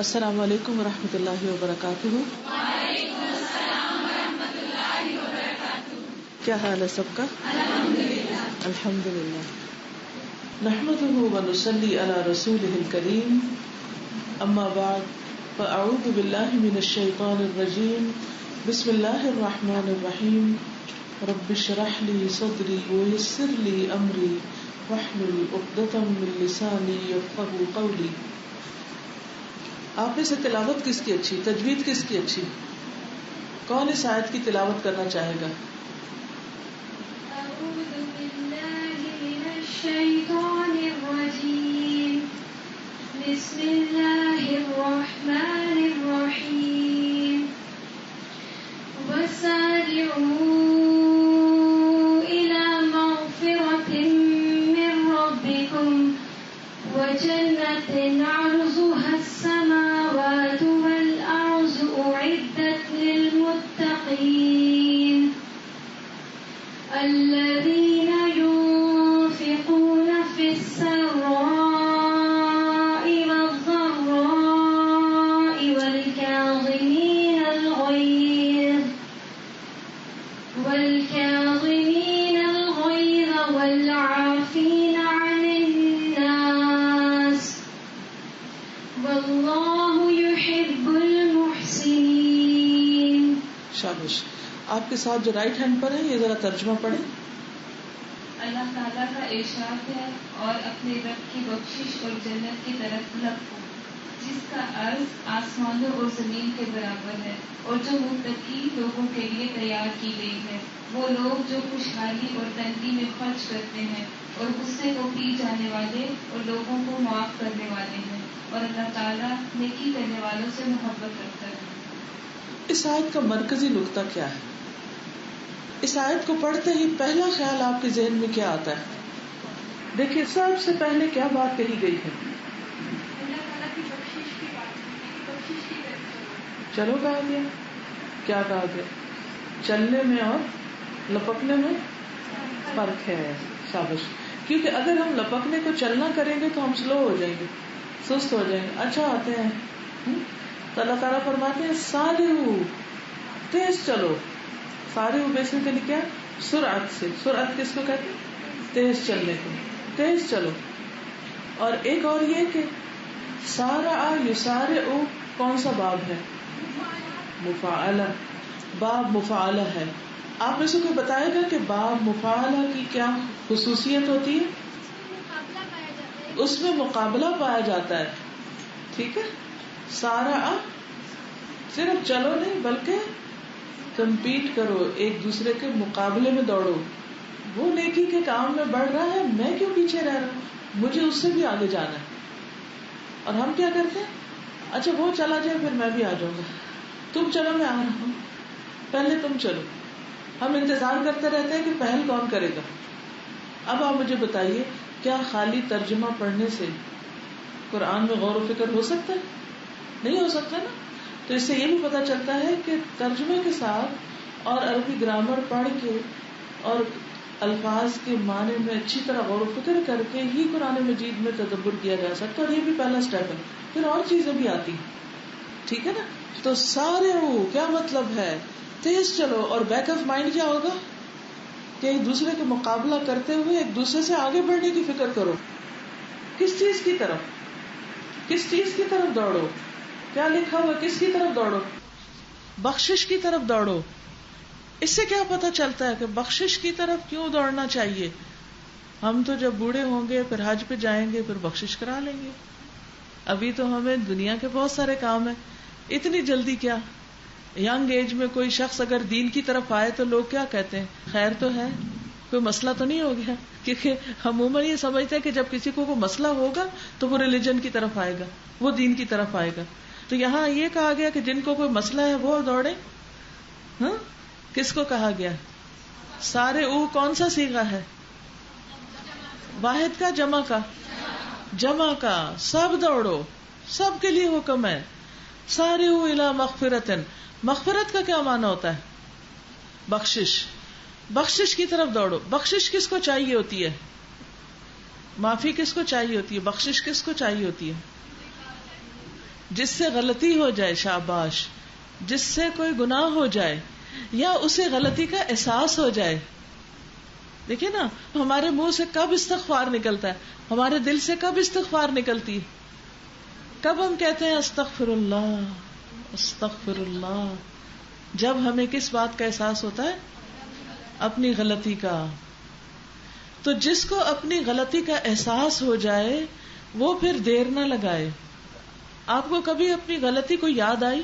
السلام علیکم ورحمۃ اللہ وبرکاتہ۔ وعلیکم السلام ورحمۃ اللہ وبرکاتہ۔ کیا حال ہے سب کا؟ الحمدللہ۔ الحمدللہ۔ نحمده ونصلی علی رسولہ الکریم، اما بعد فاعوذ باللہ من الشیطان الرجیم، بسم اللہ الرحمن الرحیم، رب اشرح لی صدری ویسر لی امری واحلل عقدۃ من لسانی یفقہوا قولی۔ آپ میں سے تلاوت کس کی اچھی، تجوید کس کی اچھی؟ کون اس آیت کی تلاوت کرنا چاہے گا؟ اعوذ باللہ من الشیطان الرجیم، بسم اللہ الرحمن الرحیم، وسارعوا إلى مغفرة من ربكم وجنة عرضها السماوات والأرض أعدت للمتقين الذين ينفقون في السراء والضراء والكاظمين الغيظ والعافين عن الناس والله يحب المحسنين۔ شاباش۔ آپ کے ساتھ جو رائٹ ہینڈ پر ہے یہ ذرا ترجمہ پڑھیں۔ اللہ تعالیٰ کا ارشاد ہے، اور اپنے رب کی بخشش اور جنت کی طرف لپکو جس کا عرض آسمانوں اور زمین کے برابر ہے، اور جو متقی لوگوں کے لیے تیار کی گئی ہے، وہ لوگ جو خوشحالی اور تنگی میں خرچ کرتے ہیں، اور غصے کو پی جانے والے اور لوگوں کو معاف کرنے والے ہیں، اور اللہ تعالیٰ نیکی کرنے والوں سے محبت رکھتا ہے۔ اس آیت کا مرکزی نقطہ کیا ہے؟ اس آیت کو پڑھتے ہی پہلا خیال آپ کے ذہن میں کیا آتا ہے؟ دیکھیے، سب سے پہلے کیا بات کہی گئی ہے؟ اللہ تعالیٰ کی بخشش کی بات، بخشش کی طرف چلو کہا گیا، کیا کہا گیا؟ چلنے میں اور لپکنے میں فرق ہے۔ شاباش۔ کیونکہ اگر ہم لپکنے کو چلنا کریں گے تو ہم سلو ہو جائیں گے، سست ہو جائیں گے۔ اچھا آتے ہیں تو اللہ تعالیٰ فرماتے ہیں سارعوا، تیز چلو۔ سارعوا بیسیکلی کیا؟ سرعت سے۔ سرعت کس کو کہتے ہیں؟ تیز چلنے کو، تیز چلو۔ اور ایک اور یہ کہ سارع یسارع کون سا باب ہے؟ مفاعلہ، باب مفاعلہ ہے۔ آپ میں سے کوئی بتائے گا کہ باب مفاعلہ کی کیا خصوصیت ہوتی ہے؟ اس میں مقابلہ پایا جاتا ہے، ٹھیک ہے؟ سارع صرف چلو نہیں بلکہ کمپیٹ کرو، ایک دوسرے کے مقابلے میں دوڑو۔ وہ نیکی کے کام میں بڑھ رہا ہے، میں کیوں پیچھے رہ رہا ہوں؟ مجھے اس سے بھی آگے جانا ہے۔ اور ہم کیا کرتے ہیں؟ اچھا وہ چلا جائے پھر میں بھی آ جاؤں گا، تم چلو میں آ رہا ہوں، پہلے تم چلو۔ ہم انتظار کرتے رہتے ہیں کہ پہل کون کرے گا۔ اب آپ مجھے بتائیے، کیا خالی ترجمہ پڑھنے سے قرآن میں غور و فکر ہو سکتا ہے؟ نہیں ہو سکتا نا۔ تو اس سے یہ بھی پتا چلتا ہے کہ ترجمے کے ساتھ اور عربی گرامر پڑھ کے اور الفاظ کے معنی میں اچھی طرح غور و فکر کر کے ہی قرآن مجید میں تدبر کیا جا سکتا ہے، اور یہ بھی پہلا سٹیپ ہے۔ پھر اور چیزیں بھی آتی، ٹھیک ہے نا۔ تو سارے کیا مطلب ہے؟ تیز چلو۔ اور بیک آف مائنڈ کیا ہوگا کہ ایک دوسرے کا مقابلہ کرتے ہوئے ایک دوسرے سے آگے بڑھنے کی فکر کرو۔ کس چیز کی طرف؟ کس چیز کی طرف دوڑو؟ کیا لکھا ہوا؟ کس کی طرف دوڑو؟ بخشش کی طرف دوڑو۔ اس سے کیا پتا چلتا ہے کہ بخشش کی طرف کیوں دوڑنا چاہیے؟ ہم تو جب بوڑھے ہوں گے پھر حج پہ جائیں گے، پھر بخشش کرا لیں گے۔ ابھی تو ہمیں دنیا کے بہت سارے کام ہیں، اتنی جلدی کیا؟ ینگ ایج میں کوئی شخص اگر دین کی طرف آئے تو لوگ کیا کہتے ہیں؟ خیر تو ہے، کوئی مسئلہ تو نہیں ہو گیا؟ کیونکہ عموماً یہ سمجھتے ہیں کہ جب کسی کو کوئی مسئلہ ہوگا تو وہ ریلیجن کی طرف آئے گا، وہ دین کی طرف آئے گا۔ تو یہاں یہ کہا گیا کہ جن کو کوئی مسئلہ ہے وہ دوڑے۔ ہاں، کس کو کہا گیا؟ سارے کون سا صیغہ ہے؟ واحد کا، جمع کا؟ جمع کا۔ سب دوڑو، سب کے لیے حکم ہے۔ سارعوا الی مغفرۃ، مغفرت کا کیا معنی ہوتا ہے؟ بخشش۔ بخشش کی طرف دوڑو۔ بخشش کس کو چاہیے ہوتی ہے؟ معافی کس کو چاہیے ہوتی ہے؟ بخشش کس کو چاہیے ہوتی ہے؟ جس سے غلطی ہو جائے شاباش، جس سے کوئی گناہ ہو جائے یا اسے غلطی کا احساس ہو جائے. دیکھیے نا، ہمارے منہ سے کب استغفار نکلتا ہے، ہمارے دل سے کب استغفار نکلتی ہے، کب ہم کہتے ہیں استغفر اللہ استغفر اللہ؟ جب ہمیں کس بات کا احساس ہوتا ہے؟ اپنی غلطی کا. تو جس کو اپنی غلطی کا احساس ہو جائے وہ پھر دیر نہ لگائے. آپ کو کبھی اپنی غلطی کو یاد آئی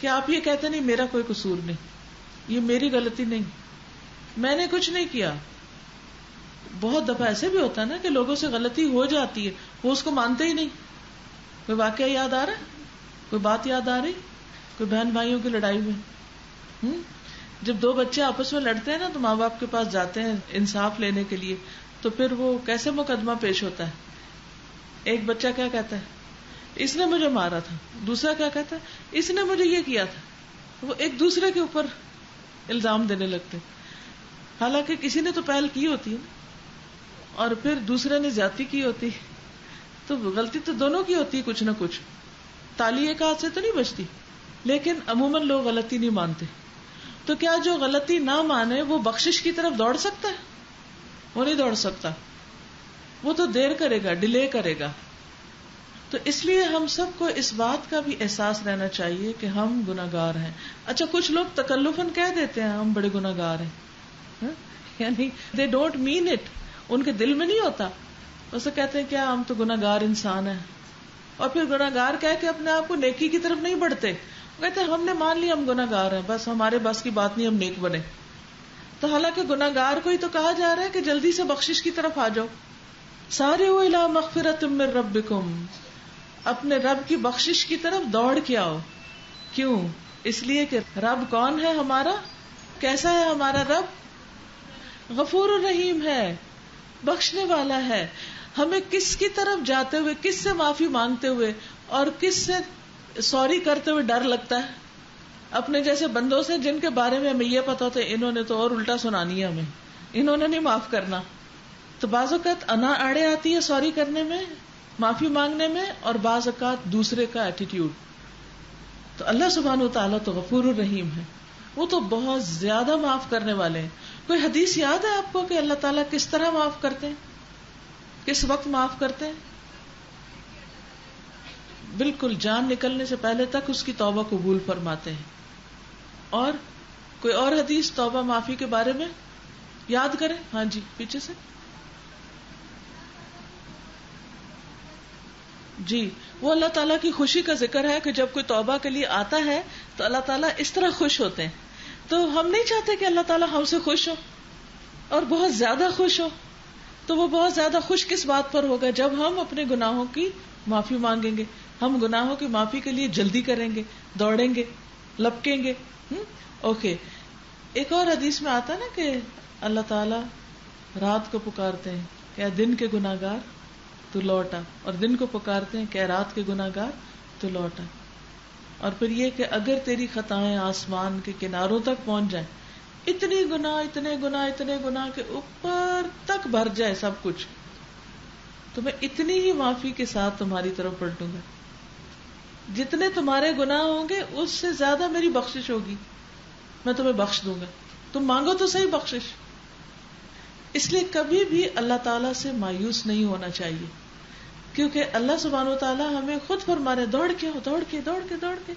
کہ آپ یہ کہتے نہیں میرا کوئی قصور نہیں، یہ میری غلطی نہیں، میں نے کچھ نہیں کیا؟ بہت دفعہ ایسے بھی ہوتا ہے نا کہ لوگوں سے غلطی ہو جاتی ہے، وہ اس کو مانتے ہی نہیں. کوئی واقعہ یاد آ رہا ہے، کوئی بات یاد آ رہی، کوئی بہن بھائیوں کی لڑائی میں جب دو بچے آپس میں لڑتے ہیں نا تو ماں باپ کے پاس جاتے ہیں انصاف لینے کے لیے، تو پھر وہ کیسے مقدمہ پیش ہوتا ہے؟ ایک بچہ کیا کہتا ہے؟ اس نے مجھے مارا تھا. دوسرا کیا کہتا ہے؟ اس نے مجھے یہ کیا تھا. وہ ایک دوسرے کے اوپر الزام دینے لگتے، حالانکہ کسی نے تو پہل کی ہوتی ہے اور پھر دوسرے نے زیادتی کی ہوتی. تو غلطی تو دونوں کی ہوتی ہے کچھ نہ کچھ، تالی ایک ہاتھ سے تو نہیں بچتی. لیکن عموماً لوگ غلطی نہیں مانتے. تو کیا جو غلطی نہ مانے وہ بخشش کی طرف دوڑ سکتا ہے؟ وہ نہیں دوڑ سکتا، وہ تو دیر کرے گا، ڈیلے کرے گا. تو اس لیے ہم سب کو اس بات کا بھی احساس رہنا چاہیے کہ ہم گناہگار ہیں. اچھا، کچھ لوگ تکلفاً کہہ دیتے ہیں ہم بڑے گناہگار ہیں، یعنی دے ڈونٹ مین اٹ، ان کے دل میں نہیں ہوتا. اسے کہتے ہیں کیا ہم تو گناہگار انسان ہیں، اور پھر گناہگار کہہ کے اپنے آپ کو نیکی کی طرف نہیں بڑھتے. کہتے ہیں ہم نے مان لیا ہم گناہگار ہیں، بس ہمارے بس کی بات نہیں ہم نیک بنے. تو حالانکہ گناہگار کو ہی تو کہا جا رہا ہے کہ جلدی سے بخشش کی طرف آ جاؤ. سارعوا الی مغفرۃ من ربکم، اپنے رب کی بخشش کی طرف دوڑ کے آؤ. کیوں؟ اس لیے کہ رب کون ہے ہمارا، کیسا ہے ہمارا رب؟ غفور الرحیم ہے، بخشنے والا ہے. ہمیں کس کی طرف جاتے ہوئے، کس سے معافی مانگتے ہوئے اور کس سے سوری کرتے ہوئے ڈر لگتا ہے؟ اپنے جیسے بندوں سے جن کے بارے میں ہمیں یہ پتا ہوتا ہے انہوں نے تو اور الٹا سنانی ہے ہمیں، انہوں نے نہیں معاف کرنا. تو بعض اوقات انا آڑے آتی ہے سوری کرنے میں، معافی مانگنے میں، اور بعض اوقات دوسرے کا ایٹیٹیوڈ. تو اللہ سبحانہ و تعالیٰ تو غفور الرحیم ہے، وہ تو بہت زیادہ معاف کرنے والے ہیں. کوئی حدیث یاد ہے آپ کو کہ اللہ تعالیٰ کس طرح معاف کرتے ہیں، کس وقت معاف کرتے ہیں؟ بالکل جان نکلنے سے پہلے تک اس کی توبہ قبول فرماتے ہیں. اور کوئی اور حدیث توبہ معافی کے بارے میں یاد کریں؟ ہاں جی، پیچھے سے. جی، وہ اللہ تعالیٰ کی خوشی کا ذکر ہے کہ جب کوئی توبہ کے لیے آتا ہے تو اللہ تعالیٰ اس طرح خوش ہوتے ہیں. تو ہم نہیں چاہتے کہ اللہ تعالیٰ ہم سے خوش ہو اور بہت زیادہ خوش ہو. تو وہ بہت زیادہ خوش کس بات پر ہوگا؟ جب ہم اپنے گناہوں کی معافی مانگیں گے، ہم گناہوں کی معافی کے لیے جلدی کریں گے، دوڑیں گے، لپکیں گے. اوکے. ایک اور حدیث میں آتا ہے نا کہ اللہ تعالیٰ رات کو پکارتے ہیں کہ اے دن کے گناہگار تو لوٹا، اور دن کو پکارتے ہیں کہ اے رات کے گناہگار تو لوٹا. اور پھر یہ کہ اگر تیری خطائیں آسمان کے کناروں تک پہنچ جائیں، اتنے گناہ کے اوپر تک بھر جائے سب کچھ، تو میں اتنی ہی معافی کے ساتھ تمہاری طرف پلٹوں گا. جتنے تمہارے گناہ ہوں گے اس سے زیادہ میری بخشش ہوگی، میں تمہیں بخش دوں گا. تم مانگو تو صحیح بخشش. اس لیے کبھی بھی اللہ تعالیٰ سے مایوس نہیں ہونا چاہیے، کیونکہ اللہ سبحانہ و تعالیٰ ہمیں خود فرما رہے دوڑ کے دوڑ کے دوڑ کے دوڑ کے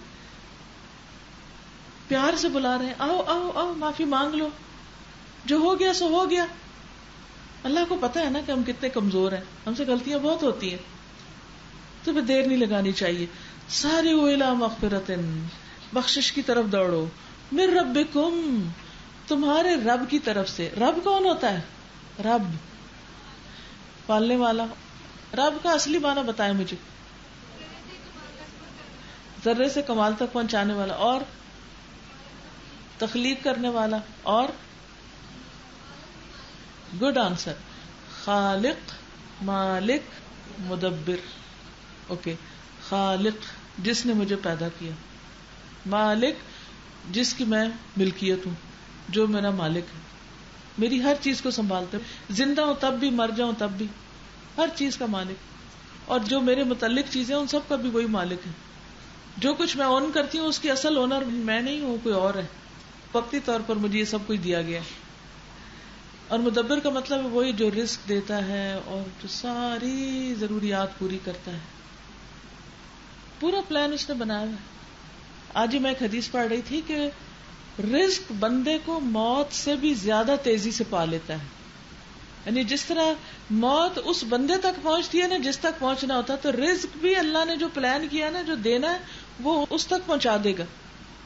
پیار سے بلا رہے ہیں، آؤ آؤ آؤ معافی مانگ لو، جو ہو گیا سو ہو گیا. اللہ کو پتا ہے نا کہ ہم کتنے کمزور ہیں، ہم سے غلطیاں بہت ہوتی ہیں. تو پھر دیر نہیں لگانی چاہیے. سارعوا الی مغفرۃ، بخشش کی طرف دوڑو، من ربکم، تمہارے رب کی طرف سے. رب کون ہوتا ہے؟ رب پالنے والا. رب کا اصلی معنی بتائیں مجھے. ذرے سے کمال تک پہنچانے والا، اور تخلیق کرنے والا، اور گڈ آنسر، خالق، مالک، مدبر. اوکے. خالق جس نے مجھے پیدا کیا، مالک جس کی میں ملکیت ہوں، جو میرا مالک ہے، میری ہر چیز کو سنبھالتے، زندہ ہوں تب بھی، مر جاؤں تب بھی، ہر چیز کا مالک. اور جو میرے متعلق چیزیں ان سب کا بھی وہی مالک ہے. جو کچھ میں اون کرتی ہوں اس کی اصل اونر میں نہیں ہوں، کوئی اور ہے. وقتی طور پر مجھے یہ سب کچھ دیا گیا ہے. اور مدبر کا مطلب وہی جو رزق دیتا ہے اور جو ساری ضروریات پوری کرتا ہے. پورا پلان اس نے بنایا ہے. آج ہی میں ایک حدیث پڑھ رہی تھی کہ رزق بندے کو موت سے بھی زیادہ تیزی سے پا لیتا ہے. یعنی جس طرح موت اس بندے تک پہنچتی ہے نا جس تک پہنچنا ہوتا ہے، تو رزق بھی اللہ نے جو پلان کیا نا، جو دینا ہے وہ اس تک پہنچا دے گا.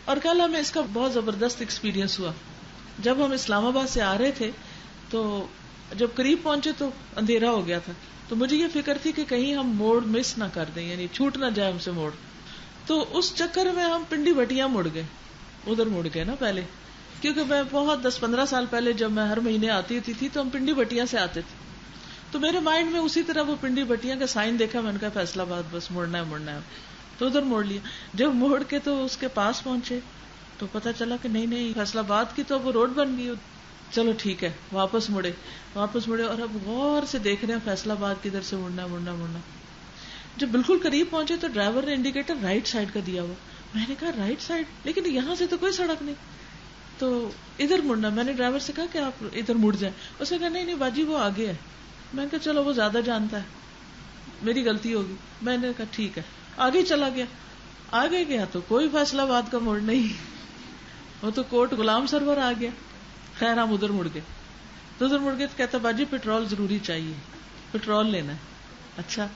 اور کل ہمیں اس کا بہت زبردست ایکسپیرینس ہوا. جب ہم اسلام آباد سے آ رہے تھے تو جب قریب پہنچے تو اندھیرا ہو گیا تھا. تو مجھے یہ فکر تھی کہ کہیں ہم موڑ مس نہ کر دیں، یعنی چھوٹ نہ جائے ہم سے موڑ. تو اس چکر میں ہم پنڈی بٹیاں مڑ گئے، ادھر مڑ گئے نا پہلے. کیونکہ میں بہت 10-15 سال پہلے جب میں ہر مہینے آتی تھی تو ہم پنڈی بٹیاں سے آتے تھے. تو میرے مائنڈ میں اسی طرح وہ پنڈی بٹیاں کا سائن دیکھا، میں نے کہا فیصلہ آباد بس مڑنا ہے. تو ادھر موڑ لیا. جب موڑ کے تو اس کے پاس پہنچے تو پتا چلا کہ نہیں فیصلہ آباد کی تو اب روڈ بن گئی. چلو ٹھیک ہے، واپس مڑے اور اب غور سے دیکھ رہے ہیں فیصلہ آباد کدھر سے مڑنا. جب بالکل قریب پہنچے تو ڈرائیور نے انڈیکیٹر رائٹ سائڈ کا دیا ہوا. میں نے کہا رائٹ سائڈ، لیکن یہاں سے تو کوئی سڑک نہیں، تو ادھر مڑنا. میں نے ڈرائیور سے کہا کہ آپ ادھر مڑ جائیں. اس نے کہا نہیں باجی وہ آگے ہے. میں نے کہا چلو وہ زیادہ جانتا ہے، میری غلطی ہوگی. میں نے کہا ٹھیک ہے، آگے چلا گیا. آگے گیا تو کوئی فیصلہ آباد کا موڑ نہیں، وہ تو کوٹ غلام سرور آ گیا. خیر ہم ادھر مڑ گئے. تو ادھر مڑ گئے تو کہتا باجی پیٹرول ضروری چاہیے، پیٹرول لینا ہے. اچھا،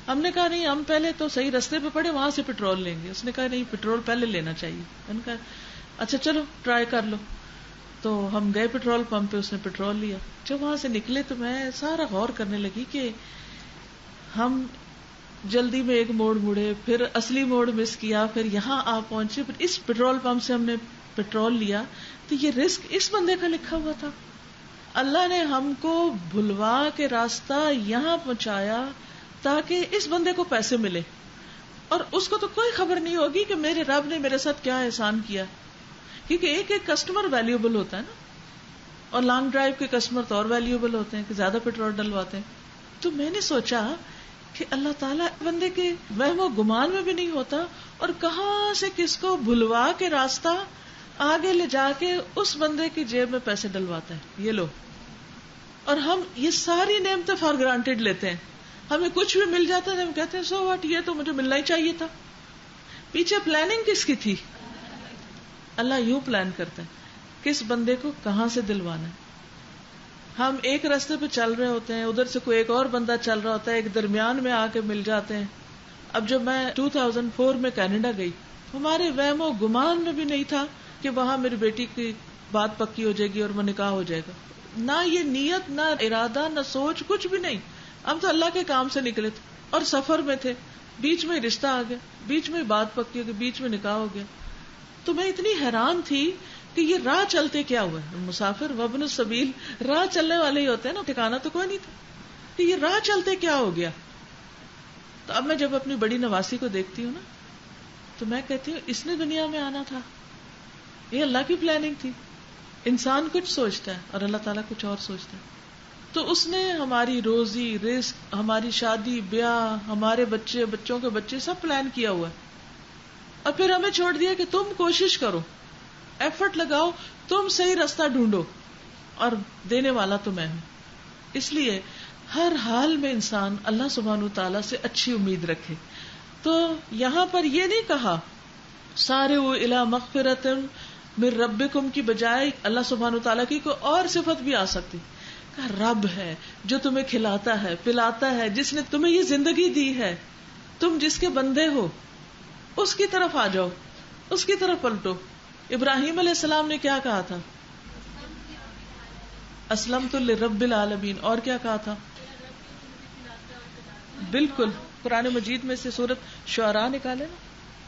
ہم نے کہا نہیں ہم پہلے تو صحیح رستے پہ پڑے وہاں سے پیٹرول لیں گے. اس نے کہا نہیں پیٹرول پہلے لینا چاہیے. میں نے کہا اچھا چلو ٹرائی کر لو. تو ہم گئے پیٹرول پمپ پہ، اس نے پیٹرول لیا. جب وہاں سے نکلے تو میں سارا غور کرنے لگی کہ ہم جلدی میں ایک موڑ مڑے، پھر اصلی موڑ مس کیا، پھر یہاں آپ پہنچے، پھر اس پیٹرول پمپ سے ہم نے پیٹرول لیا. تو یہ رزق اس بندے کا لکھا ہوا تھا. اللہ نے ہم کو بھلوا کے راستہ یہاں پہنچایا تاکہ اس بندے کو پیسے ملے، اور اس کو تو کوئی خبر نہیں ہوگی کہ میرے رب نے میرے ساتھ کیا احسان کیا. کیونکہ ایک ایک کسٹمر ویلیوبل ہوتا ہے نا، اور لانگ ڈرائیو کے کسٹمر تو اور ویلیوبل ہوتے ہیں کہ زیادہ پیٹرول ڈلواتے ہیں. تو میں نے سوچا کہ اللہ تعالیٰ بندے کے وہم و گمان میں بھی نہیں ہوتا، اور کہاں سے کس کو بھلوا کے راستہ آگے لے جا کے اس بندے کی جیب میں پیسے ڈلواتا ہے. یہ لو، اور ہم یہ ساری نعمتیں فار گرانٹیڈ لیتے ہیں. ہمیں کچھ بھی مل جاتا ہے ہم کہتے ہیں سو واٹ، یہ تو مجھے ملنا ہی چاہیے تھا. پیچھے پلاننگ کس کی تھی؟ اللہ یوں پلان کرتا ہے کس بندے کو کہاں سے دلوانا ہے. ہم ایک راستے پہ چل رہے ہوتے ہیں، ادھر سے کوئی ایک اور بندہ چل رہا ہوتا ہے، ایک درمیان میں آ کے مل جاتے ہیں. اب جب میں 2004 میں کینیڈا گئی، ہمارے وہم و گمان میں بھی نہیں تھا کہ وہاں میری بیٹی کی بات پکی ہو جائے گی اور وہ نکاح ہو جائے گا. نہ یہ نیت، نہ ارادہ، نہ سوچ، کچھ بھی نہیں. ہم تو اللہ کے کام سے نکلے تھے اور سفر میں تھے، بیچ میں رشتہ آ گیا، بیچ میں بات پکی ہو گئی، بیچ میں نکاح ہو گیا. تو میں اتنی حیران تھی کہ یہ راہ چلتے کیا ہوا ہے. مسافر وابن السبیل، راہ چلنے والے ہی ہوتے ہیں نا، ٹھکانا تو کوئی نہیں تھا کہ یہ راہ چلتے کیا ہو گیا. تو اب میں جب اپنی بڑی نواسی کو دیکھتی ہوں نا تو میں کہتی ہوں اس نے دنیا میں آنا تھا، یہ اللہ کی پلاننگ تھی. انسان کچھ سوچتا ہے اور اللہ تعالیٰ کچھ اور سوچتا ہے. تو اس نے ہماری روزی رزق، ہماری شادی بیاہ، ہمارے بچے، بچوں کے بچے سب پلان کیا ہوا ہے. اور پھر ہمیں چھوڑ دیا کہ تم کوشش کرو، ایفرٹ لگاؤ، تم صحیح راستہ ڈھونڈو، اور دینے والا تو میں ہوں. اس لیے ہر حال میں انسان اللہ سبحانہ وتعالیٰ سے اچھی امید رکھے. تو یہاں پر یہ نہیں کہا سارعوا الی مغفرۃ من ربکم کی بجائے اللہ سبحانہ وتعالیٰ کی کوئی اور صفت بھی آ سکتی. کہ رب ہے جو تمہیں کھلاتا ہے پلاتا ہے، جس نے تمہیں یہ زندگی دی ہے، تم جس کے بندے ہو اس کی طرف آ جاؤ، اس کی طرف پلٹو. ابراہیم علیہ السلام نے کیا کہا تھا؟ اسلمت لرب العالمین. اور کیا کہا تھا؟ بالکل قرآن مجید میں سے سورۃ شعراء نکالے نا،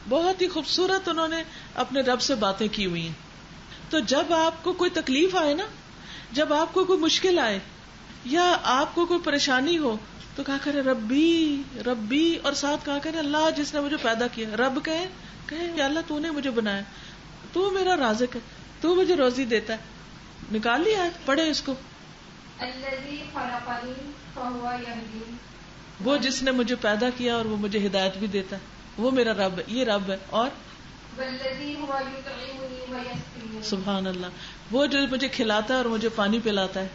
بہت ہی خوبصورت انہوں نے اپنے رب سے باتیں کی ہوئی ہیں. تو جب آپ کو کوئی تکلیف آئے نا، جب آپ کو کوئی مشکل آئے یا آپ کو کوئی پریشانی ہو تو کہا کرے ربی ربی، اور ساتھ کہا کرے اللہ جس نے مجھے پیدا کیا. رب کہے کہ اللہ تو نے مجھے بنایا، تو میرا رازق ہے، تو مجھے روزی دیتا ہے. نکال لیا ہے، پڑھے اس کو. الذی خلقنی فہو یہدین، وہ جس نے مجھے پیدا کیا اور وہ مجھے ہدایت بھی دیتا ہے، وہ میرا رب ہے، یہ رب ہے. اور والذی هو یطعمنی ویسقین، سبحان اللہ، وہ جو مجھے کھلاتا ہے اور مجھے پانی پلاتا ہے.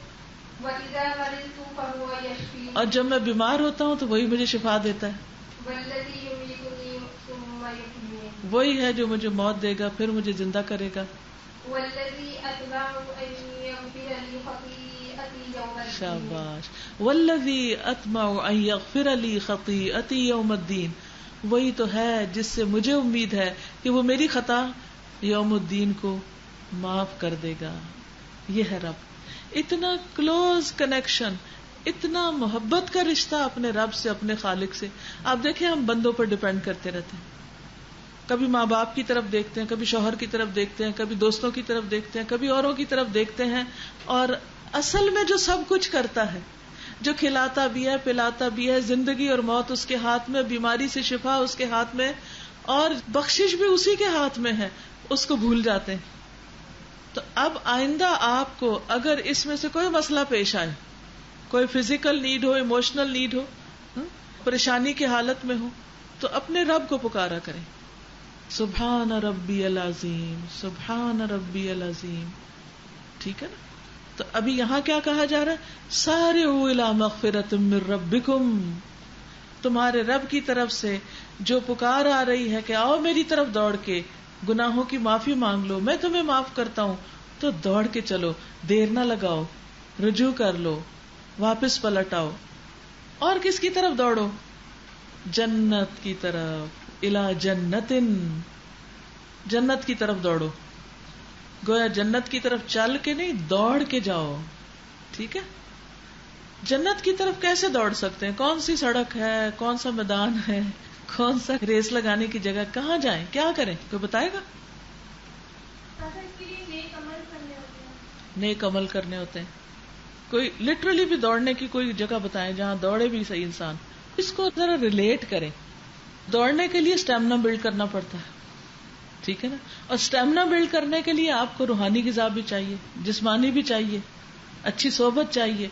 وَإِذَا مَرِضْتُ فَهُوَ یشفین، اور جب میں بیمار ہوتا ہوں تو وہی مجھے شفا دیتا ہے. والذی یمیتنی ثم یحیین، وہی ہے جو مجھے موت دے گا پھر مجھے زندہ کرے گا. والذی أتمع أن يغفر لي خطيئتي يوم الدين، شاباش. والذی اطمع ان یغفر لی خطیئتی یوم الدین، وہی تو ہے جس سے مجھے امید ہے کہ وہ میری خطا یوم الدین کو معاف کر دے گا. یہ ہے رب. اتنا کلوز کنیکشن، اتنا محبت کا رشتہ اپنے رب سے، اپنے خالق سے. آپ دیکھیں ہم بندوں پر ڈیپینڈ کرتے رہتے ہیں، کبھی ماں باپ کی طرف دیکھتے ہیں، کبھی شوہر کی طرف دیکھتے ہیں، کبھی دوستوں کی طرف دیکھتے ہیں، کبھی اوروں کی طرف دیکھتے ہیں، اور اصل میں جو سب کچھ کرتا ہے، جو کھلاتا بھی ہے، پلاتا بھی ہے، زندگی اور موت اس کے ہاتھ میں، بیماری سے شفا اس کے ہاتھ میں، اور بخشش بھی اسی کے ہاتھ میں ہے، اس کو بھول جاتے ہیں. تو اب آئندہ آپ کو اگر اس میں سے کوئی مسئلہ پیش آئے، کوئی فزیکل نیڈ ہو، ایموشنل نیڈ ہو، پریشانی کی حالت میں ہو، تو اپنے رب کو پکارا کریں. سبحان ربی العظیم، سبحان ربی العظیم. ٹھیک ہے نا؟ تو ابھی یہاں کیا کہا جا رہا ہے؟ سارعوا الی مغفرۃ من ربکم، تمہارے رب کی طرف سے جو پکار آ رہی ہے کہ آؤ میری طرف دوڑ کے گناہوں کی معافی مانگ لو، میں تمہیں معاف کرتا ہوں، تو دوڑ کے چلو، دیر نہ لگاؤ، رجوع کر لو، واپس پلٹ آؤ. اور کس کی طرف دوڑو؟ جنت کی طرف. الی جنتن، جنت کی طرف دوڑو. گویا جنت کی طرف چل کے نہیں، دوڑ کے جاؤ. ٹھیک ہے؟ جنت کی طرف کیسے دوڑ سکتے ہیں؟ کون سی سڑک ہے، کون سا میدان ہے، کون سا ریس لگانے کی جگہ، کہاں جائیں، کیا کریں؟ کوئی بتائے گا؟ اس کے لیے نیک عمل کرنے ہوتے ہیں. نیک عمل کرنے ہوتے ہیں. کوئی لٹرلی بھی دوڑنے کی کوئی جگہ بتائیں جہاں دوڑے بھی صحیح انسان. اس کو ذرا ریلیٹ کریں. دوڑنے کے لیے اسٹیمنا بلڈ کرنا پڑتا ہے، ٹھیک ہے نا؟ اور اسٹیمنا بلڈ کرنے کے لیے آپ کو روحانی غذا بھی چاہیے، جسمانی بھی چاہیے، اچھی صحبت چاہیے،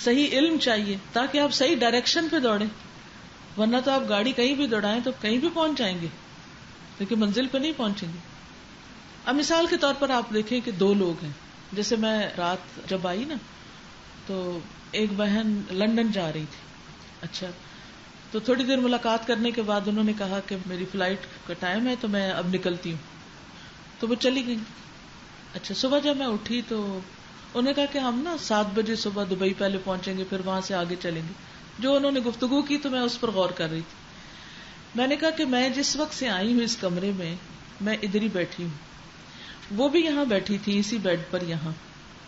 صحیح علم چاہیے، تاکہ آپ صحیح ڈائریکشن پہ دوڑیں. ورنہ تو آپ گاڑی کہیں بھی دوڑائیں تو کہیں بھی پہنچ جائیں گے لیکن منزل پہ نہیں پہنچیں گے. اب مثال کے طور پر آپ دیکھیں کہ دو لوگ ہیں. جیسے میں رات جب آئی نا تو ایک بہن لندن جا رہی تھی. اچھا، تو تھوڑی دیر ملاقات کرنے کے بعد انہوں نے کہا کہ میری فلائٹ کا ٹائم ہے تو میں اب نکلتی ہوں، تو وہ چلی گئی. اچھا، صبح جب میں اٹھی تو انہوں نے کہا کہ ہم نا 7 بجے صبح دبئی پہلے پہنچیں گے، پھر وہاں سے آگے چلیں گے. جو انہوں نے گفتگو کی تو میں اس پر غور کر رہی تھی. میں نے کہا کہ میں جس وقت سے آئی ہوں اس کمرے میں، میں ادھر ہی بیٹھی ہوں. وہ بھی یہاں بیٹھی تھی اسی بیڈ پر یہاں،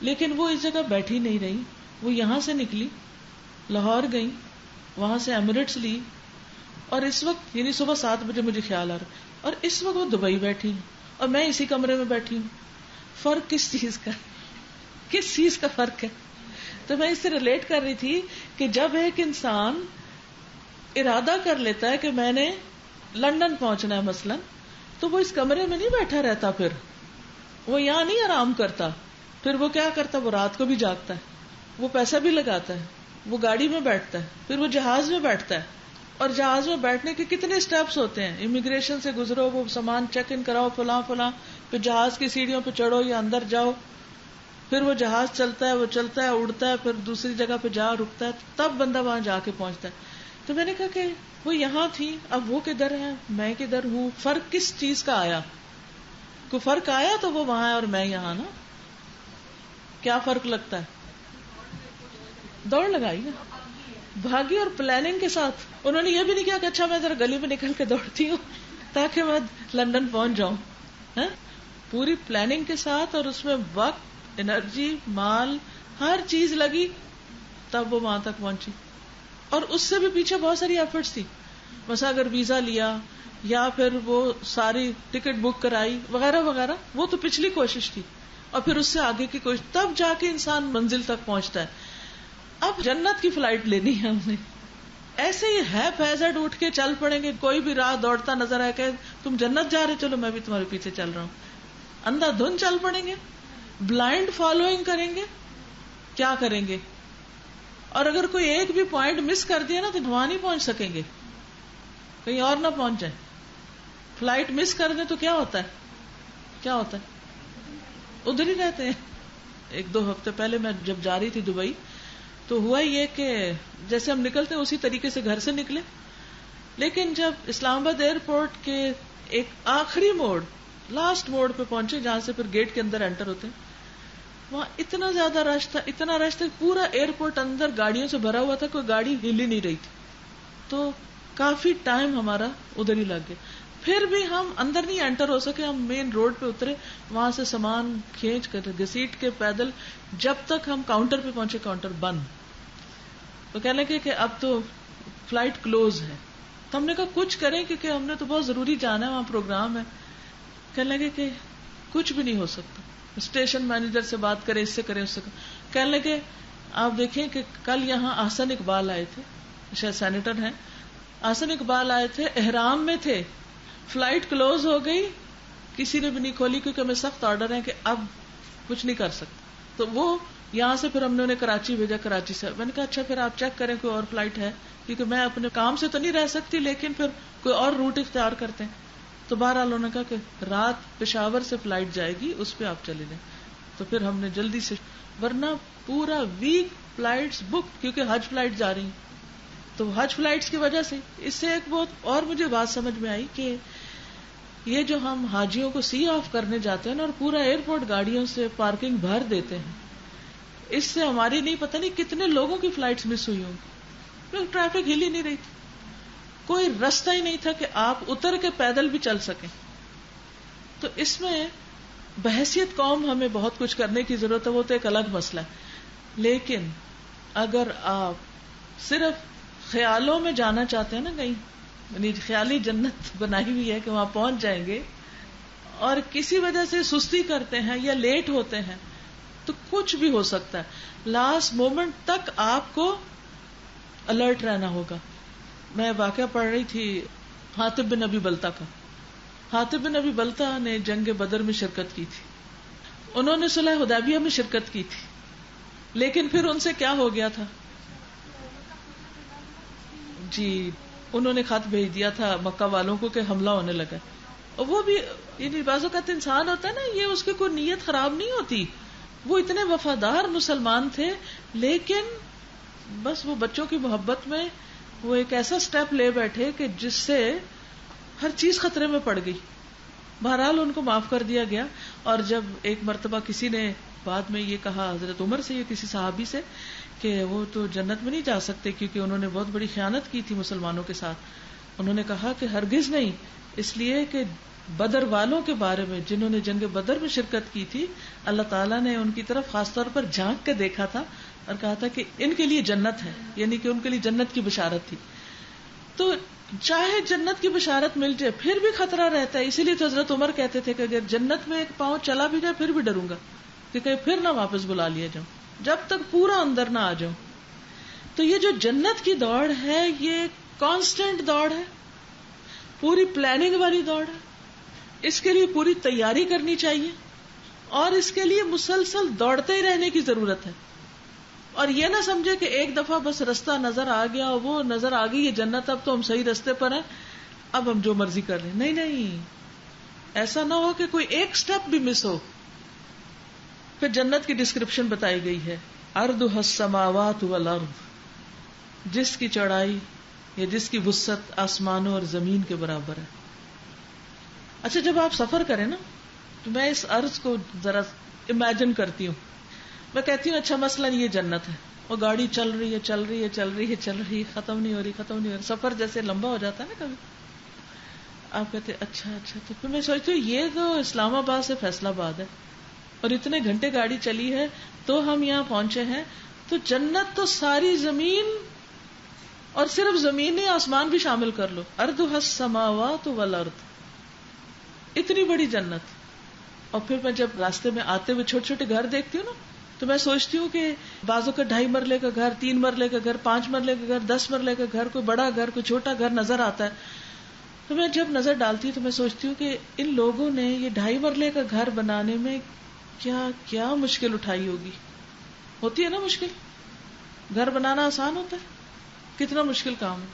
لیکن وہ اس جگہ بیٹھی نہیں رہی. وہ یہاں سے نکلی، لاہور گئی، وہاں سے ایمریٹس لی، اور اس وقت یعنی صبح 7 بجے مجھے خیال آ رہا، اور اس وقت وہ دبئی بیٹھی اور میں اسی کمرے میں بیٹھی ہوں. فرق کس چیز کا؟ کس چیز کا فرق ہے؟ تو میں اس سے ریلیٹ کر رہی تھی کہ جب ایک انسان ارادہ کر لیتا ہے کہ میں نے لندن پہنچنا ہے مثلا، تو وہ اس کمرے میں نہیں بیٹھا رہتا، پھر وہ یہاں نہیں آرام کرتا، پھر وہ کیا کرتا؟ وہ رات کو بھی جاگتا ہے، وہ پیسہ بھی لگاتا ہے، وہ گاڑی میں بیٹھتا ہے، پھر وہ جہاز میں بیٹھتا ہے. اور جہاز میں بیٹھنے کے کتنے سٹیپس ہوتے ہیں، امیگریشن سے گزرو، وہ سامان چیک ان کراؤ، فلاں فلاں، پھر جہاز کی سیڑھیوں پہ چڑھو یا اندر جاؤ، پھر وہ جہاز چلتا ہے، وہ چلتا ہے، اڑتا ہے، پھر دوسری جگہ پہ جا رکتا ہے، تب بندہ وہاں جا کے پہنچتا ہے. تو میں نے کہا کہ وہ یہاں تھی، اب وہ کدھر ہے، میں کدھر ہوں، فرق کس چیز کا آیا؟ کوئی فرق آیا تو وہ وہاں ہے اور میں یہاں نا. کیا فرق لگتا ہے؟ دوڑ لگائی نا، بھاگی اور پلاننگ کے ساتھ. انہوں نے یہ بھی نہیں کہا کہ اچھا میں ذرا گلی میں نکل کے دوڑتی ہوں تاکہ میں لندن پہنچ جاؤں. پوری پلاننگ کے ساتھ، اور اس میں وقت، انرجی، مال، ہر چیز لگی، تب وہ وہاں تک پہنچی. اور اس سے بھی پیچھے بہت ساری ایفرٹس تھی. مثلا اگر ویزا لیا یا پھر وہ ساری ٹکٹ بک کرائی وغیرہ وغیرہ، وہ تو پچھلی کوشش تھی، اور پھر اس سے آگے کی کوشش، تب جا کے انسان منزل تک پہنچتا ہے. اب جنت کی فلائٹ لینی ہے ہم نے. ایسے ہی ہے پیزٹ اٹھ کے چل پڑیں گے، کوئی بھی راہ دوڑتا نظر آئے کہ تم جنت جا رہے، چلو میں بھی تمہارے پیچھے چل رہا ہوں. اندھا دھن چل پڑیں گے، بلائنڈ فالوئنگ کریں گے. کیا کریں گے؟ اور اگر کوئی ایک بھی پوائنٹ مس کر دیا نا تو وہاں نہیں پہنچ سکیں گے, کہیں اور نہ پہنچ جائیں. فلائٹ مس کر دیں تو کیا ہوتا ہے, ادھر ہی رہتے ہیں. 1-2 ہفتے پہلے میں جب جا رہی تھی دبئی تو ہوا یہ کہ جیسے ہم نکلتے ہیں اسی طریقے سے گھر سے نکلے, لیکن جب اسلام آباد ایئرپورٹ کے ایک آخری موڑ, لاسٹ موڑ پہ پہنچے جہاں سے پھر گیٹ کے اندر انٹر ہوتے ہیں, وہاں اتنا زیادہ رش تھا, اتنا رش تھا, پورا ایئرپورٹ اندر گاڑیوں سے بھرا ہوا تھا, کوئی گاڑی ہل ہی نہیں رہی تھی. تو کافی ٹائم ہمارا ادھر ہی لگ گیا. پھر بھی ہم اندر نہیں انٹر ہو سکے, ہم مین روڈ پہ اترے, وہاں سے سامان کھینچ کر گھسیٹ کے پیدل جب تک ہم کاؤنٹر پہ پہنچے کاؤنٹر بند. تو کہنے لگے کہ اب تو فلائٹ کلوز ہے. تو ہم نے کہا کچھ کریں کیونکہ ہم نے تو بہت ضروری جانا ہے, وہاں پروگرام ہے. کہنے لگے کہ کچھ بھی نہیں ہو سکتا, اسٹیشن مینیجر سے بات کریں, اس سے کریں, اس سے کریں. کہنے لگے آپ دیکھیں کہ کل یہاں احسن اقبال آئے تھے, شاید سینیٹر ہیں, احسن اقبال آئے تھے, احرام میں تھے, فلائٹ کلوز ہو گئی, کسی نے بھی نہیں کھولی کیونکہ ہمیں سخت آرڈر ہے کہ اب کچھ نہیں کر سکتے. تو وہ یہاں سے پھر ہم نے انہیں کراچی بھیجا, کراچی سے میں نے کہا اچھا پھر آپ چیک کریں کوئی اور فلائٹ ہے, کیونکہ میں اپنے کام سے تو نہیں رہ سکتی, لیکن پھر کوئی اور روٹ اختیار کرتے ہیں. تو بہرحال انہوں نے کہا کہ رات پشاور سے فلائٹ جائے گی, اس پہ آپ چلے جائیں. تو پھر ہم نے جلدی سے, ورنہ پورا ویک فلائٹس بک, کیونکہ حج فلائٹ جا رہی ہیں. تو حج فلائٹس کی وجہ سے اس سے ایک بہت اور مجھے بات سمجھ میں آئی کہ یہ جو ہم حاجیوں کو سی آف کرنے جاتے ہیں نا, اور پورا ایئرپورٹ گاڑیوں سے پارکنگ بھر دیتے ہیں, اس سے ہماری نہیں پتہ نہیں کتنے لوگوں کی فلائٹس مس ہوئی ہوں گی. ٹریفک ہل ہی نہیں رہی تھی, کوئی رستہ ہی نہیں تھا کہ آپ اتر کے پیدل بھی چل سکیں. تو اس میں بحیثیت قوم ہمیں بہت کچھ کرنے کی ضرورت ہے, وہ تو ایک الگ مسئلہ ہے. لیکن اگر آپ صرف خیالوں میں جانا چاہتے ہیں نا کہیں, یعنی خیالی جنت بنائی ہوئی ہے کہ وہاں پہنچ جائیں گے, اور کسی وجہ سے سستی کرتے ہیں یا لیٹ ہوتے ہیں تو کچھ بھی ہو سکتا ہے. لاسٹ مومنٹ تک آپ کو الرٹ رہنا ہوگا. میں واقعہ پڑھ رہی تھی حاطب بن ابی بلتا کا. حاطب بن ابی بلتا نے جنگ بدر میں شرکت کی تھی, انہوں نے صلح حدیبیہ میں شرکت کی تھی, لیکن پھر ان سے کیا ہو گیا تھا جی, انہوں نے خط بھیج دیا تھا مکہ والوں کو کہ حملہ ہونے لگا. اور وہ بھی یعنی بعض اوقات انسان ہوتا ہے نا, یہ اس کی کوئی نیت خراب نہیں ہوتی, وہ اتنے وفادار مسلمان تھے, لیکن بس وہ بچوں کی محبت میں وہ ایک ایسا سٹیپ لے بیٹھے کہ جس سے ہر چیز خطرے میں پڑ گئی. بہرحال ان کو معاف کر دیا گیا. اور جب ایک مرتبہ کسی نے بعد میں یہ کہا حضرت عمر سے یا کسی صحابی سے کہ وہ تو جنت میں نہیں جا سکتے کیونکہ انہوں نے بہت بڑی خیانت کی تھی مسلمانوں کے ساتھ, انہوں نے کہا کہ ہرگز نہیں, اس لیے کہ بدر والوں کے بارے میں جنہوں نے جنگ بدر میں شرکت کی تھی, اللہ تعالیٰ نے ان کی طرف خاص طور پر جھانک کے دیکھا تھا اور کہا تھا کہ ان کے لیے جنت ہے, یعنی کہ ان کے لیے جنت کی بشارت تھی. تو چاہے جنت کی بشارت مل جائے پھر بھی خطرہ رہتا ہے. اسی لیے تو حضرت عمر کہتے تھے کہ اگر جنت میں ایک پاؤں چلا بھی جائے پھر بھی ڈروں گا کہ کہیں پھر نہ واپس بلا لیا جاؤں, جب تک پورا اندر نہ آ جاؤں. تو یہ جو جنت کی دوڑ ہے یہ کانسٹنٹ دوڑ ہے, پوری پلاننگ والی دوڑ ہے, اس کے لیے پوری تیاری کرنی چاہیے اور اس کے لیے مسلسل دوڑتے ہی رہنے کی ضرورت ہے. اور یہ نہ سمجھے کہ ایک دفعہ بس رستہ نظر آ گیا اور وہ نظر آ گئی یہ جنت, اب تو ہم صحیح رستے پر ہیں, اب ہم جو مرضی کر لیں. نہیں نہیں, ایسا نہ ہو کہ کوئی ایک سٹیپ بھی مس ہو. پھر جنت کی ڈسکرپشن بتائی گئی ہے, ارضها السماوات والارض, جس کی چوڑائی یا جس کی وسعت آسمانوں اور زمین کے برابر ہے. اچھا جب آپ سفر کریں نا تو میں اس عرض کو ذرا امیجن کرتی ہوں, میں کہتی ہوں اچھا مثلا یہ جنت ہے, اور گاڑی چل رہی ہے چل رہی ہے چل رہی ہے چل رہی ہے, ختم نہیں ہو رہی ختم نہیں ہو رہی, سفر جیسے لمبا ہو جاتا ہے نا کبھی. آپ کہتے اچھا اچھا, تو پھر میں سوچتی ہوں یہ تو اسلام آباد سے فیصلہ آباد ہے اور اتنے گھنٹے گاڑی چلی ہے تو ہم یہاں پہنچے ہیں. تو جنت تو ساری زمین, اور صرف زمین نہیں آسمان بھی شامل کر لو, ارضها السماوات والارض, اتنی بڑی جنت. اور پھر میں جب راستے میں آتے ہوئے چھوٹے چھوٹے گھر دیکھتی ہوں نا تو میں سوچتی ہوں کہ بازو کا 2.5 مرلے کا گھر, 3 مرلے کا گھر, 5 مرلے کا گھر, 10 مرلے کا گھر, کوئی بڑا گھر کوئی چھوٹا گھر نظر آتا ہے. تو میں جب نظر ڈالتی ہوں تو میں سوچتی ہوں کہ ان لوگوں نے یہ 2.5 مرلے کا گھر بنانے میں کیا کیا مشکل اٹھائی ہوگی. ہوتی ہے نا مشکل, گھر بنانا آسان ہوتا ہے؟ کتنا مشکل کام ہے.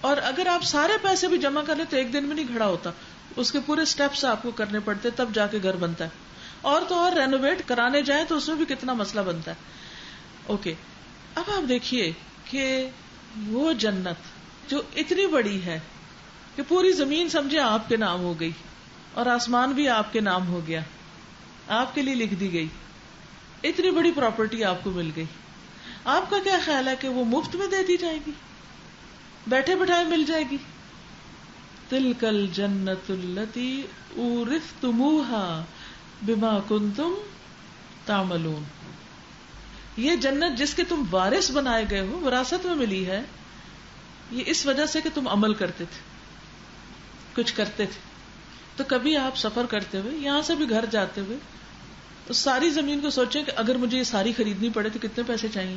اور اگر آپ سارے پیسے بھی جمع کر لیں تو ایک دن میں نہیں کھڑا ہوتا, اس کے پورے سٹیپس آپ کو کرنے پڑتے تب جا کے گھر بنتا ہے. اور تو اور رینوویٹ کرانے جائیں تو اس میں بھی کتنا مسئلہ بنتا ہے. اوکے, اب آپ دیکھیے کہ وہ جنت جو اتنی بڑی ہے کہ پوری زمین سمجھے آپ کے نام ہو گئی اور آسمان بھی آپ کے نام ہو گیا, آپ کے لیے لکھ دی گئی, اتنی بڑی پراپرٹی آپ کو مل گئی. آپ کا کیا خیال ہے کہ وہ مفت میں دے دی جائے گی, بیٹھے بٹھائے مل جائے گی؟ تلک الجنت التی اورثتموها بما کنتم تعملون. یہ جنت جس کے تم وارث بنائے گئے ہو, وراثت میں ملی ہے, یہ اس وجہ سے کہ تم عمل کرتے تھے, کچھ کرتے تھے. تو کبھی آپ سفر کرتے ہوئے, یہاں سے بھی گھر جاتے ہوئے, تو ساری زمین کو سوچیں کہ اگر مجھے یہ ساری خریدنی پڑے تو کتنے پیسے چاہیے.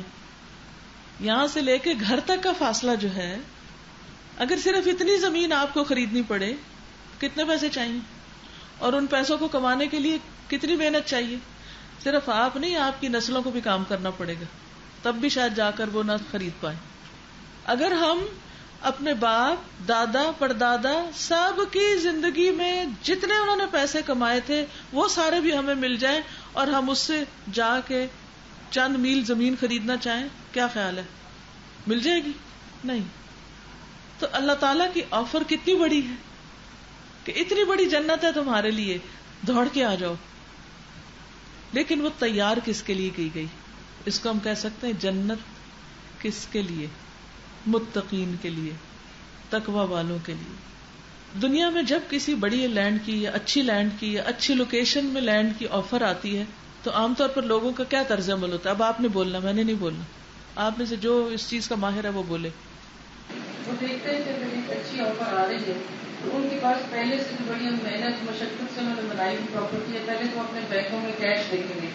یہاں سے لے کے گھر تک کا فاصلہ جو ہے, اگر صرف اتنی زمین آپ کو خریدنی پڑے کتنے پیسے چاہیے, اور ان پیسوں کو کمانے کے لیے کتنی محنت چاہیے. صرف آپ نہیں, آپ کی نسلوں کو بھی کام کرنا پڑے گا, تب بھی شاید جا کر وہ نہ خرید پائیں. اگر ہم اپنے باپ دادا پردادا سب کی زندگی میں جتنے انہوں نے پیسے کمائے تھے وہ سارے بھی ہمیں مل جائیں اور ہم اس سے جا کے چند میل زمین خریدنا چاہیں, کیا خیال ہے مل جائے گی؟ نہیں. تو اللہ تعالیٰ کی آفر کتنی بڑی ہے کہ اتنی بڑی جنت ہے تمہارے لیے, دوڑ کے آ جاؤ. لیکن وہ تیار کس کے لیے کی گئی؟ اس کو ہم کہہ سکتے ہیں جنت کس کے لیے؟ متقین کے لیے, تقوی والوں کے لیے. دنیا میں جب کسی بڑی لینڈ کی یا اچھی لینڈ کی یا اچھی لوکیشن میں لینڈ کی آفر آتی ہے تو عام طور پر لوگوں کا کیا طرز عمل ہوتا ہے؟ اب آپ نے بولنا, میں نے نہیں بولنا, آپ میں سے جو اس چیز کا ماہر ہے وہ بولے. وہ دیکھتے ہیں کہ اگر ایک اچھی آفر آ رہی ہے تو ان کے پاس پہلے سے بھی بڑی محنت مشقت سے انہوں نے بنائی ہوئی پراپرٹی ہے, پہلے تو اپنے بینکوں میں کیش دیکھیں گے.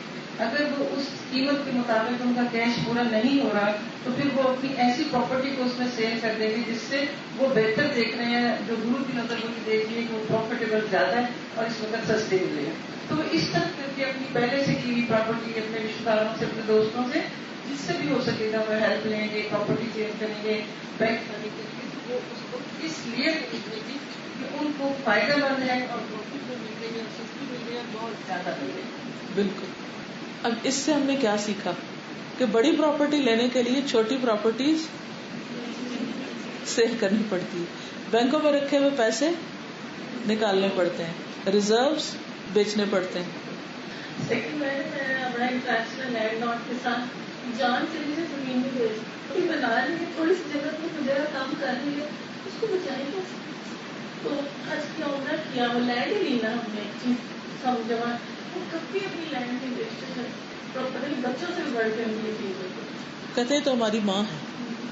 اگر وہ اس قیمت کے مطابق ان کا کیش پورا نہیں ہو رہا تو پھر وہ اپنی ایسی پراپرٹی کو اس میں سیل کر دیں گے جس سے وہ بہتر دیکھ رہے ہیں, جو گرو کی نظر وہ دیکھ رہی ہے کہ وہ پروفیٹیبل زیادہ ہے اور اس وقت سستے ملے گا. تو وہ اس طرح کر کے اپنی پہلے سے کی ہوئی پراپرٹی اپنے رشتے داروں سے, اپنے دوستوں سے, جس سے بھی ہو سکے گا وہ ہیلپ لیں گے, پراپرٹی چینج کریں گے, بینک کریں گے. وہ اس کو اس لیے خریدنی تھی کہ ان کو فائدہ مند ہے اور پروفٹ جو مل رہی ہے, سستی مل رہی ہے, بہت زیادہ مل رہی ہے. بالکل. اب اس سے ہم نے کیا سیکھا کہ بڑی پراپرٹی لینے کے لیے چھوٹی پراپرٹیز سیل کرنی پڑتی ہے, بینکوں میں رکھے ہوئے پیسے نکالنے پڑتے ہیں, ریزروز بیچنے پڑتے ہیں. سیکنڈ میں بڑا انٹریکشن لینڈ لارڈ کے ساتھ جان سے مجھے زمین میں بیچ کوئی بنا رہی ہے, تھوڑی سی جگہ میں مجھے کام کر رہی ہے, اس کو بچائیں گے. تو حج کی عمرہ کیا, وہ لینڈ ہی لینا ہم نے ایک چیز سمجھا, وہ کبھی اپنی لینڈ کی رجسٹریشن پراپرٹی بچوں سے بھی بڑھ کے ہم یہ چیز کہتے ہیں تو ہماری ماں ہے,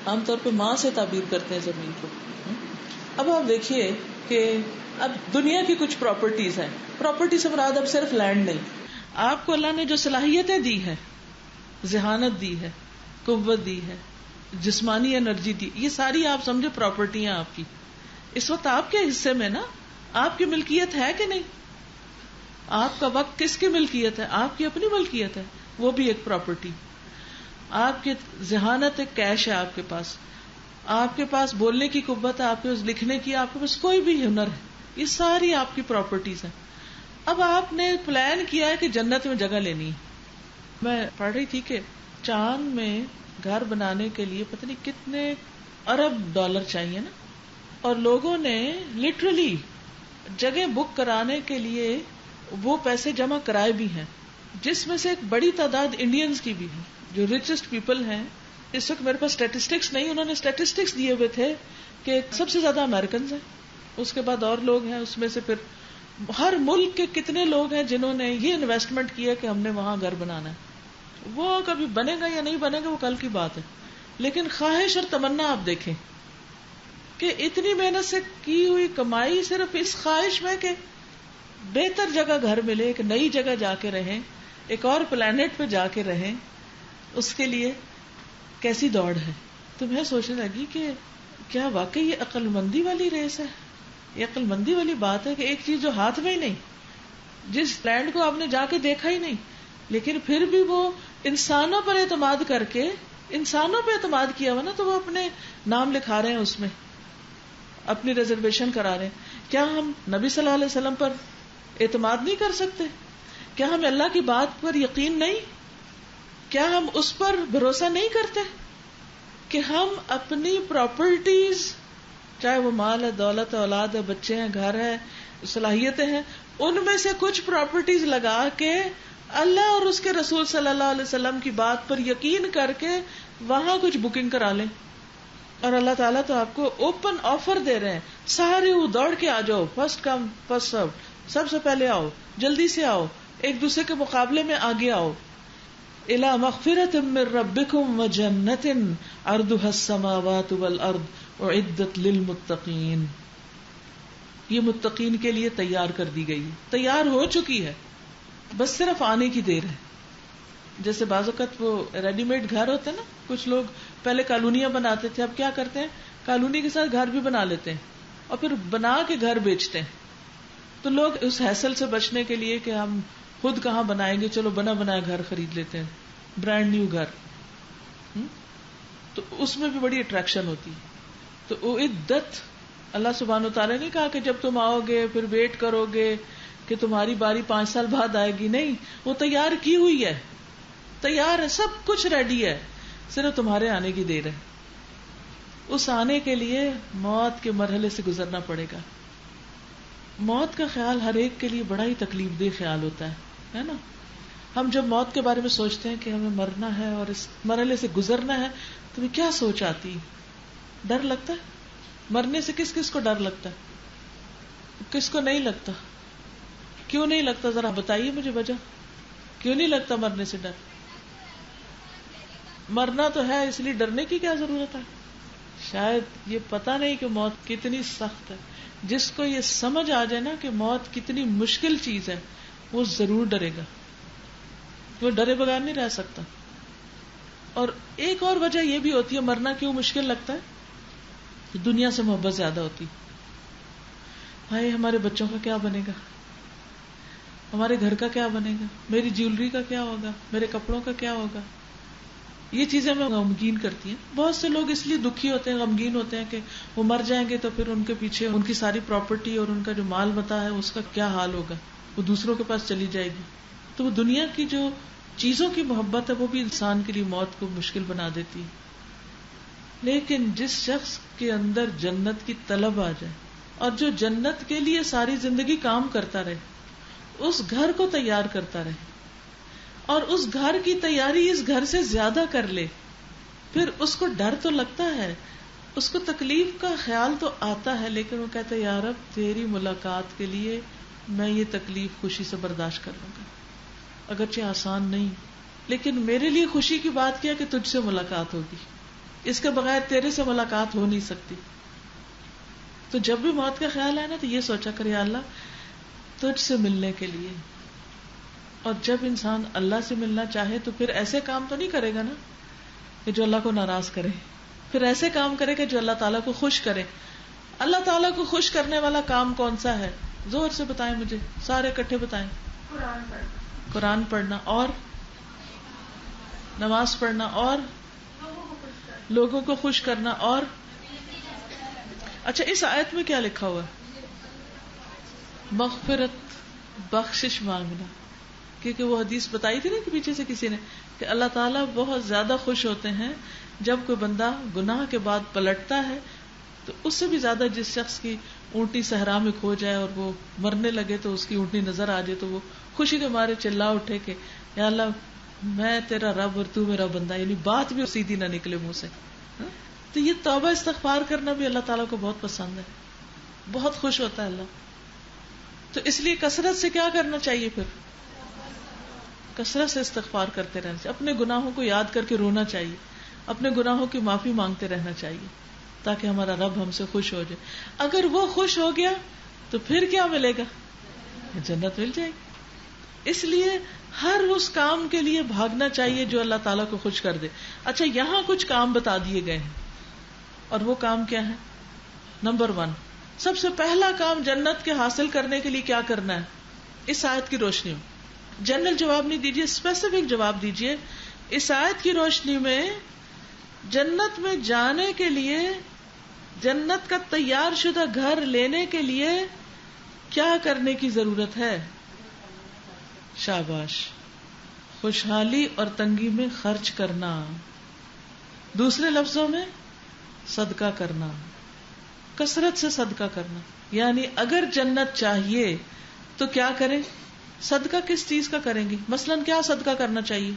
عام طور پہ ماں سے تعبیر کرتے ہیں زمین کو. اب آپ دیکھیے کہ اب دنیا کی کچھ پراپرٹیز ہیں, پراپرٹی سے مراد اب صرف لینڈ نہیں, آپ کو اللہ نے جو صلاحیتیں دی ہیں, ذہانت دی ہے, قوت دی ہے, جسمانی انرجی دی, یہ ساری آپ سمجھے پراپرٹی ہیں آپ کی. اس وقت آپ کے حصے میں نا, آپ کی ملکیت ہے کہ نہیں؟ آپ کا وقت کس کی ملکیت ہے؟ آپ کی اپنی ملکیت ہے, وہ بھی ایک پراپرٹی. آپ کی ذہانت ایک کیش ہے آپ کے پاس, آپ کے پاس بولنے کی قوت ہے, آپ کے پاس لکھنے کی, آپ کے پاس کوئی بھی ہنر ہے, یہ ساری آپ کی پراپرٹیز ہیں. اب آپ نے پلان کیا ہے کہ جنت میں جگہ لینی ہے. میں پڑھ رہی تھی کہ چاند میں گھر بنانے کے لیے پتہ نہیں کتنے ارب ڈالر چاہیے نا, اور لوگوں نے لٹرلی جگہ بک کرانے کے لیے وہ پیسے جمع کرائے بھی ہیں, جس میں سے ایک بڑی تعداد انڈینز کی بھی ہے, جو ریچسٹ پیپل ہیں. اس وقت میرے پاس اسٹیٹسٹکس نہیں, انہوں نے اسٹیٹسٹکس دیے ہوئے تھے کہ سب سے زیادہ امریکنز ہیں, اس کے بعد اور لوگ ہیں, اس میں سے پھر ہر ملک کے کتنے لوگ ہیں جنہوں نے یہ انویسٹمنٹ کیا کہ ہم نے وہاں گھر بنانا ہے. وہ کبھی بنے گا یا نہیں بنے گا وہ کل کی بات ہے, لیکن خواہش اور تمنا آپ دیکھیں کہ اتنی محنت سے کی ہوئی کمائی صرف اس خواہش میں کہ بہتر جگہ گھر ملے, ایک نئی جگہ جا کے رہیں, ایک اور پلانٹ پہ جا کے رہیں, اس کے لیے کیسی دوڑ ہے. تو میں سوچنے لگی کہ کیا واقعی یہ عقل مندی والی ریس ہے, یہ عقل مندی والی بات ہے کہ ایک چیز جو ہاتھ میں ہی نہیں, جس لینڈ کو آپ نے جا کے دیکھا ہی نہیں, لیکن پھر بھی وہ انسانوں پر اعتماد کر کے انسانوں پہ اعتماد کیا ہوا نا، تو وہ اپنے نام لکھا رہے ہیں اس میں، اپنی ریزرویشن کرا رہے ہیں. کیا ہم نبی صلی اللہ علیہ وسلم پر اعتماد نہیں کر سکتے؟ کیا ہم اللہ کی بات پر یقین نہیں؟ کیا ہم اس پر بھروسہ نہیں کرتے کہ ہم اپنی پراپرٹیز، چاہے وہ مال ہے، دولت ہے، اولاد ہے، بچے ہیں، گھر ہے، صلاحیتیں ہیں، ان میں سے کچھ پراپرٹیز لگا کے اللہ اور اس کے رسول صلی اللہ علیہ وسلم کی بات پر یقین کر کے وہاں کچھ بکنگ کرا لیں؟ اور اللہ تعالیٰ تو آپ کو اوپن آفر دے رہے ہیں، سارے وہ دوڑ کے آ جاؤ، فرسٹ کم فرسٹ سرو، سب سے پہلے آؤ، جلدی سے آؤ، ایک دوسرے کے مقابلے میں آگے آؤ. الی مغفرۃ من ربکم وجنۃ عرضها السماوات والارض اعدت للمتقین. یہ متقین کے لیے تیار کر دی گئی، تیار ہو چکی ہے، بس صرف آنے کی دیر ہے. جیسے بعض اوقات وہ ریڈی میڈ گھر ہوتے ہیں نا، کچھ لوگ پہلے کالونیاں بناتے تھے، اب کیا کرتے ہیں، کالونی کے ساتھ گھر بھی بنا لیتے ہیں اور پھر بنا کے گھر بیچتے ہیں. تو لوگ اس ہیسل سے بچنے کے لیے کہ ہم خود کہاں بنائیں گے، چلو بنا بنایا گھر خرید لیتے ہیں، برانڈ نیو گھر. تو اس میں بھی بڑی اٹریکشن ہوتی. تو اعدت، اللہ سبحانہ وتعالی نے کہا کہ جب تم آؤ گے پھر ویٹ کرو گے کہ تمہاری باری 5 سال بعد آئے گی، نہیں، وہ تیار کی ہوئی ہے، تیار ہے، سب کچھ ریڈی ہے، صرف تمہارے آنے کی دیر ہے. اس آنے کے لیے موت کے مرحلے سے گزرنا پڑے گا. موت کا خیال ہر ایک کے لیے بڑا ہی تکلیف دہ خیال ہوتا ہے نا. ہم جب موت کے بارے میں سوچتے ہیں کہ ہمیں مرنا ہے اور اس مرحلے سے گزرنا ہے، تو کیا سوچ آتی؟ ڈر لگتا ہے. مرنے سے کس کس کو ڈر لگتا ہے، کس کو نہیں لگتا؟ کیوں نہیں لگتا، ذرا بتائیے مجھے وجہ، کیوں نہیں لگتا مرنے سے ڈر؟ مرنا تو ہے، اس لیے ڈرنے کی کیا ضرورت ہے؟ شاید یہ پتا نہیں کہ موت کتنی سخت ہے. جس کو یہ سمجھ آ جائے نا کہ موت کتنی مشکل چیز ہے، وہ ضرور ڈرے گا، وہ ڈرے بغیر نہیں رہ سکتا. اور ایک اور وجہ یہ بھی ہوتی ہے مرنا کیوں مشکل لگتا ہے، دنیا سے محبت زیادہ ہوتی. بھائی ہمارے بچوں کا کیا بنے گا، ہمارے گھر کا کیا بنے گا، میری جیولری کا کیا ہوگا، میرے کپڑوں کا کیا ہوگا. یہ چیزیں ہمیں غمگین کرتی ہیں. بہت سے لوگ اس لیے دکھی ہوتے ہیں، غمگین ہوتے ہیں کہ وہ مر جائیں گے تو پھر ان کے پیچھے ان کی ساری پراپرٹی اور ان کا جو مال متا ہے اس کا کیا حال ہوگا، وہ دوسروں کے پاس چلی جائے گی. تو وہ دنیا کی جو چیزوں کی محبت ہے وہ بھی انسان کے لیے موت کو مشکل بنا دیتی ہے. لیکن جس شخص کے اندر جنت کی طلب آ جائے اور جو جنت کے لیے ساری زندگی کام کرتا رہے، اس گھر کو تیار کرتا رہے اور اس گھر کی تیاری اس گھر سے زیادہ کر لے، پھر اس کو ڈر تو لگتا ہے، اس کو تکلیف کا خیال تو آتا ہے، لیکن وہ کہتا ہے یا رب تیری ملاقات کے لیے میں یہ تکلیف خوشی سے برداشت کر لوں گا، اگرچہ آسان نہیں، لیکن میرے لیے خوشی کی بات کیا کہ تجھ سے ملاقات ہوگی، اس کے بغیر تیرے سے ملاقات ہو نہیں سکتی. تو جب بھی موت کا خیال ہے نا تو یہ سوچا کرے یا اللہ تجھ سے ملنے کے لیے. اور جب انسان اللہ سے ملنا چاہے تو پھر ایسے کام تو نہیں کرے گا نا کہ جو اللہ کو ناراض کرے، پھر ایسے کام کرے گا جو اللہ تعالیٰ کو خوش کرے. اللہ تعالیٰ کو خوش کرنے والا کام کون سا ہے؟ زور سے بتائیں مجھے، سارے اکٹھے بتائیں. قرآن پڑھنا اور نماز پڑھنا اور لوگوں کو خوش کرنا اور اچھا اس آیت میں کیا لکھا ہوا ہے؟ مغفرت، بخشش مانگنا. کیونکہ وہ حدیث بتائی تھی نا کہ پیچھے سے کسی نے کہ اللہ تعالیٰ بہت زیادہ خوش ہوتے ہیں جب کوئی بندہ گناہ کے بعد پلٹتا ہے، تو اس سے بھی زیادہ جس شخص کی اونٹنی صحرا میں کھو جائے اور وہ مرنے لگے تو اس کی اونٹنی نظر آ جائے تو وہ خوشی کے مارے چلا اٹھے کہ یا اللہ میں تیرا رب اور تو میرا بندہ، یعنی بات بھی سیدھی نہ نکلے منہ سے. تو یہ توبہ استغفار کرنا بھی اللہ تعالیٰ کو بہت پسند ہے، بہت خوش ہوتا ہے اللہ. تو اس لیے کثرت سے کیا کرنا چاہیے، پھر کثرت سے استغفار کرتے رہنا چاہیے، اپنے گناہوں کو یاد کر کے رونا چاہیے، اپنے گناہوں کی معافی مانگتے رہنا چاہیے تاکہ ہمارا رب ہم سے خوش ہو جائے. اگر وہ خوش ہو گیا تو پھر کیا ملے گا؟ جنت مل جائے گی. اس لیے ہر اس کام کے لیے بھاگنا چاہیے جو اللہ تعالیٰ کو خوش کر دے. اچھا یہاں کچھ کام بتا دیے گئے ہیں اور وہ کام کیا ہے؟ نمبر 1 سب سے پہلا کام جنت کے حاصل کرنے کے لیے کیا کرنا ہے؟ اس آیت کی روشنی میں جنرل جواب نہیں دیجیے، اسپیسیفک جواب دیجیے. اس آیت کی روشنی میں جنت میں جانے کے لیے، جنت کا تیار شدہ گھر لینے کے لیے کیا کرنے کی ضرورت ہے؟ شاباش، خوشحالی اور تنگی میں خرچ کرنا، دوسرے لفظوں میں صدقہ کرنا، کثرت سے صدقہ کرنا. یعنی اگر جنت چاہیے تو کیا کریں؟ صدقہ کس چیز کا کریں گے؟ مثلاً کیا صدقہ کرنا چاہیے؟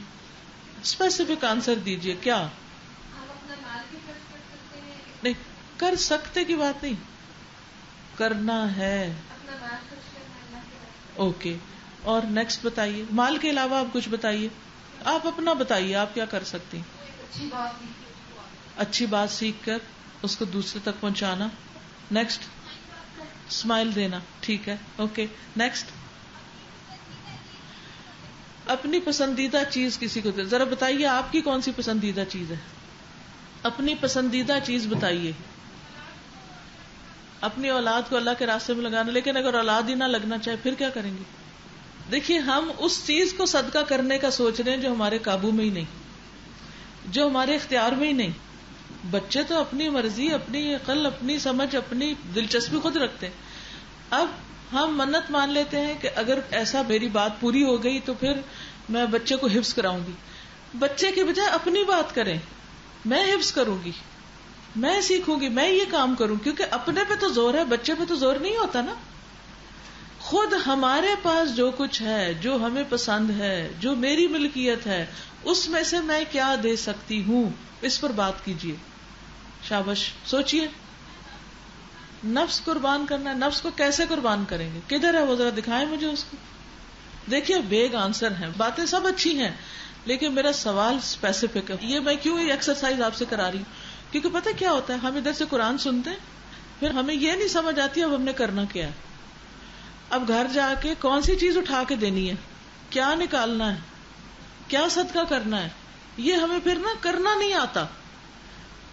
اسپیسیفک آنسر دیجئے. کیا ہم اپنا مال بھی خرچ کر سکتے ہیں. نہیں، کر سکتے کی بات نہیں، کرنا ہے. اپنا مال خرچ کرنا اللہ کے راستے. اوکے، اور نیکسٹ بتائیے. مال کے علاوہ آپ کچھ بتائیے. آپ اپنا بتائیے، آپ کیا کر سکتی ہیں؟ اچھی بات نہیں. اچھی بات سیکھ کر اس کو دوسرے تک پہنچانا. نیکسٹ، اسمائل دینا. ٹھیک ہے، اوکے. نیکسٹ، اپنی پسندیدہ چیز کسی کو دے. ذرا بتائیے آپ کی کون سی پسندیدہ چیز ہے؟ اپنی پسندیدہ چیز بتائیے. اپنی اولاد کو اللہ کے راستے میں لگانا. لیکن اگر اولاد ہی نہ لگنا چاہے پھر کیا کریں گے؟ دیکھیے، ہم اس چیز کو صدقہ کرنے کا سوچ رہے ہیں جو ہمارے قابو میں ہی نہیں، جو ہمارے اختیار میں ہی نہیں. بچے تو اپنی مرضی، اپنی عقل، اپنی سمجھ، اپنی دلچسپی خود رکھتے ہیں. اب ہم منت مان لیتے ہیں کہ اگر ایسا میری بات پوری ہو گئی تو پھر میں بچے کو حفظ کراؤں گی. بچے کے بجائے اپنی بات کریں. میں حفظ کروں گی، میں سیکھوں گی، میں یہ کام کروں. کیونکہ اپنے پہ تو زور ہے، بچے پہ تو زور نہیں ہوتا نا. خود ہمارے پاس جو کچھ ہے، جو ہمیں پسند ہے، جو میری ملکیت ہے، اس میں سے میں کیا دے سکتی ہوں، اس پر بات کیجیے. شاباش، سوچئے. نفس قربان کرنا ہے. نفس کو کیسے قربان کریں گے؟ کدھر ہے وہ؟ ذرا دکھائیں مجھے اس کو. دیکھیے، بیگ آنسر ہیں، باتیں سب اچھی ہیں، لیکن میرا سوال اسپیسیفک ہے. یہ میں کیوں یہ ایکسرسائز آپ سے کرا رہی ہوں؟ کیونکہ پتہ کیا ہوتا ہے، ہم ادھر سے قرآن سنتے ہیں، پھر ہمیں یہ نہیں سمجھ آتی اب ہم نے کرنا کیا ہے. اب گھر جا کے کون سی چیز اٹھا کے دینی ہے، کیا نکالنا ہے، کیا صدقہ کرنا ہے، یہ ہمیں پھر نہ کرنا نہیں آتا.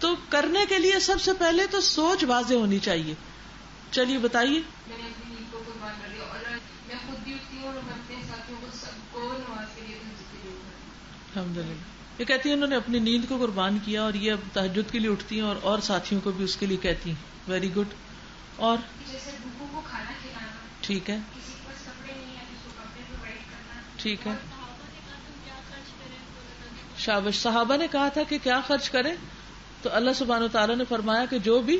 تو کرنے کے لیے سب سے پہلے تو سوچ واضح ہونی چاہیے. چلیے بتائیے. میں نے اپنی نیند کو قربان کر دیا، اور میں خود بھی اٹھتی ہوں اور میں اپنے ساتھیوں کو سب کو نماز کے لیے الحمدللہ. یہ کہتی ہیں انہوں نے اپنی نیند کو قربان کیا، اور یہ اب تہجد کے لیے اٹھتی ہیں اور ساتھیوں کو بھی اس کے لیے کہتی ہیں. Very good. اور جیسے بھوکوں کو کھانا کھلانا. ٹھیک ہے، کسی کے پاس کپڑے نہیں ہے تو کپڑے پرووائڈ کرنا. ٹھیک ہے. شاباش. صحابہ نے کہا تھا کہ کیا خرچ کریں، تو اللہ سبحانہ وتعالیٰ نے فرمایا کہ جو بھی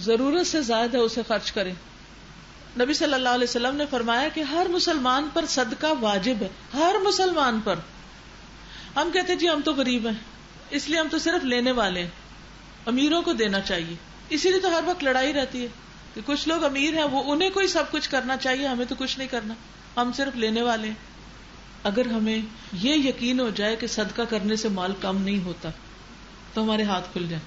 ضرورت سے زائد ہے اسے خرچ کریں. نبی صلی اللہ علیہ وسلم نے فرمایا کہ ہر مسلمان پر صدقہ واجب ہے، ہر مسلمان پر. ہم کہتے جی ہم تو غریب ہیں، اس لیے ہم تو صرف لینے والے ہیں، امیروں کو دینا چاہیے. اسی لیے تو ہر وقت لڑائی رہتی ہے کہ کچھ لوگ امیر ہیں، وہ انہیں کو ہی سب کچھ کرنا چاہیے، ہمیں تو کچھ نہیں کرنا، ہم صرف لینے والے ہیں. اگر ہمیں یہ یقین ہو جائے کہ صدقہ کرنے سے مال کم نہیں ہوتا تو ہمارے ہاتھ کھل جائیں.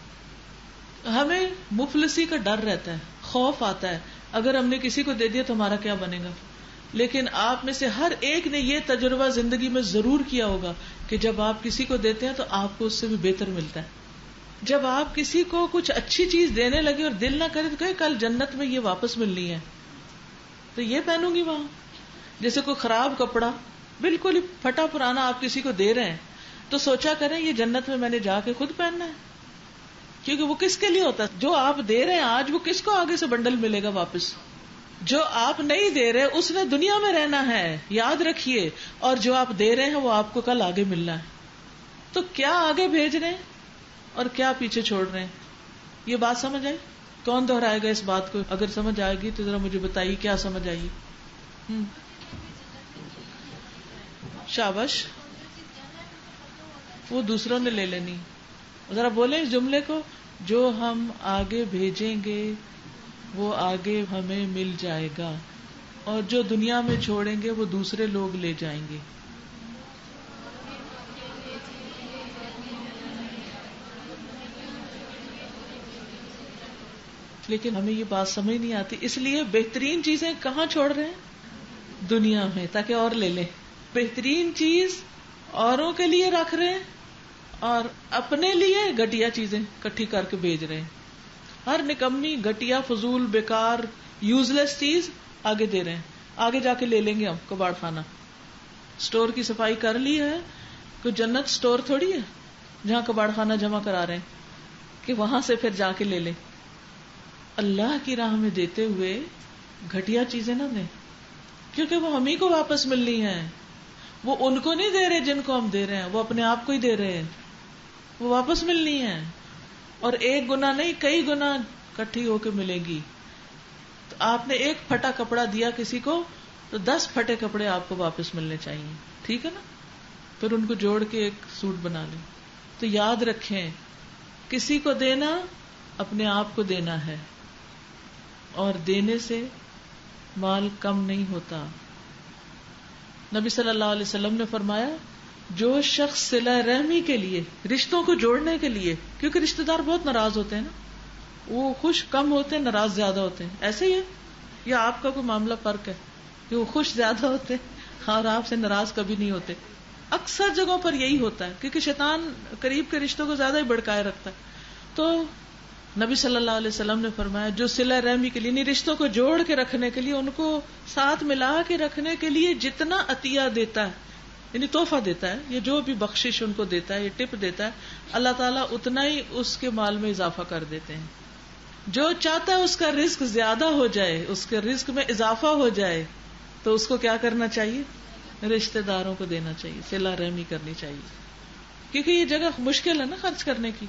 ہمیں مفلسی کا ڈر رہتا ہے، خوف آتا ہے، اگر ہم نے کسی کو دے دیا تو ہمارا کیا بنے گا. لیکن آپ میں سے ہر ایک نے یہ تجربہ زندگی میں ضرور کیا ہوگا کہ جب آپ کسی کو دیتے ہیں تو آپ کو اس سے بھی بہتر ملتا ہے. جب آپ کسی کو کچھ اچھی چیز دینے لگے اور دل نہ کرے تو کہے کل جنت میں یہ واپس ملنی ہے تو یہ پہنوں گی وہاں. جیسے کوئی خراب کپڑا بالکل ہی پھٹا پرانا آپ کسی کو دے رہے ہیں تو سوچا کریں یہ جنت میں نے جا کے خود پہننا ہے. کیونکہ وہ کس کے لیے ہوتا ہے؟ جو آپ دے رہے ہیں آج وہ کس کو آگے سے بنڈل ملے گا واپس؟ جو آپ نہیں دے رہے اس نے دنیا میں رہنا ہے، یاد رکھیے. اور جو آپ دے رہے ہیں وہ آپ کو کل آگے ملنا ہے. تو کیا آگے بھیج رہے ہیں اور کیا پیچھے چھوڑ رہے ہیں؟ یہ بات سمجھ آئی؟ کون دہرائے گا اس بات کو؟ اگر سمجھ آئے گی تو ذرا مجھے بتائیے کیا سمجھ آئی. شاباش. وہ دوسروں نے لے لینی. ذرا بولیں اس جملے کو. جو ہم آگے بھیجیں گے وہ آگے ہمیں مل جائے گا، اور جو دنیا میں چھوڑیں گے وہ دوسرے لوگ لے جائیں گے. لیکن ہمیں یہ بات سمجھ نہیں آتی، اس لیے بہترین چیزیں کہاں چھوڑ رہے ہیں؟ دنیا میں، تاکہ اور لے لیں. بہترین چیز اوروں کے لیے رکھ رہے ہیں اور اپنے لیے گھٹیا چیزیں کٹھی کر کے بھیج رہے ہیں. ہر نکمی گھٹیا فضول بیکار یوز لیس چیز آگے دے رہے ہیں. آگے جا کے لے لیں گے ہم کباڑ خانہ. سٹور کی صفائی کر لی ہے، کوئی جنت سٹور تھوڑی ہے. جہاں کباڑ خانہ جمع کرا رہے ہیں کہ وہاں سے پھر جا کے لے لیں. اللہ کی راہ میں دیتے ہوئے گھٹیا چیزیں نہ دیں, کیونکہ وہ ہم ہی کو واپس ملنی ہے. وہ ان کو نہیں دے رہے جن کو ہم دے رہے ہیں, وہ اپنے آپ کو ہی دے رہے ہیں, وہ واپس ملنی ہے. اور ایک گنا نہیں, کئی گنا اکٹھی ہو کے ملے گی. تو آپ نے ایک پھٹا کپڑا دیا کسی کو تو 10 پھٹے کپڑے آپ کو واپس ملنے چاہیے, ٹھیک ہے نا. پھر ان کو جوڑ کے ایک سوٹ بنا لیں. تو یاد رکھیں, کسی کو دینا اپنے آپ کو دینا ہے, اور دینے سے مال کم نہیں ہوتا. نبی صلی اللہ علیہ وسلم نے فرمایا, جو شخص صلہ رحمی کے لیے, رشتوں کو جوڑنے کے لیے, کیونکہ رشتہ دار بہت ناراض ہوتے ہیں نا, وہ خوش کم ہوتے ہیں, ناراض زیادہ ہوتے ہیں, ایسے ہی ہے یا آپ کا کوئی معاملہ فرق ہے کہ وہ خوش زیادہ ہوتے ہیں اور آپ سے ناراض کبھی نہیں ہوتے؟ اکثر جگہوں پر یہی ہوتا ہے, کیونکہ شیطان قریب کے رشتوں کو زیادہ ہی بڑکائے رکھتا ہے. تو نبی صلی اللہ علیہ وسلم نے فرمایا, جو صلہ رحمی کے لیے, یعنی رشتوں کو جوڑ کے رکھنے کے لیے, ان کو ساتھ ملا کے رکھنے کے لیے جتنا عطیہ دیتا ہے, یعنی تحفہ دیتا ہے, یہ جو بھی بخشش ان کو دیتا ہے, یہ ٹپ دیتا ہے, اللہ تعالیٰ اتنا ہی اس کے مال میں اضافہ کر دیتے ہیں. جو چاہتا ہے اس کا رزق زیادہ ہو جائے, اس کے رزق میں اضافہ ہو جائے, تو اس کو کیا کرنا چاہیے؟ رشتہ داروں کو دینا چاہیے, صلہ رحمی کرنی چاہیے, کیونکہ یہ جگہ مشکل ہے نا خرچ کرنے کی.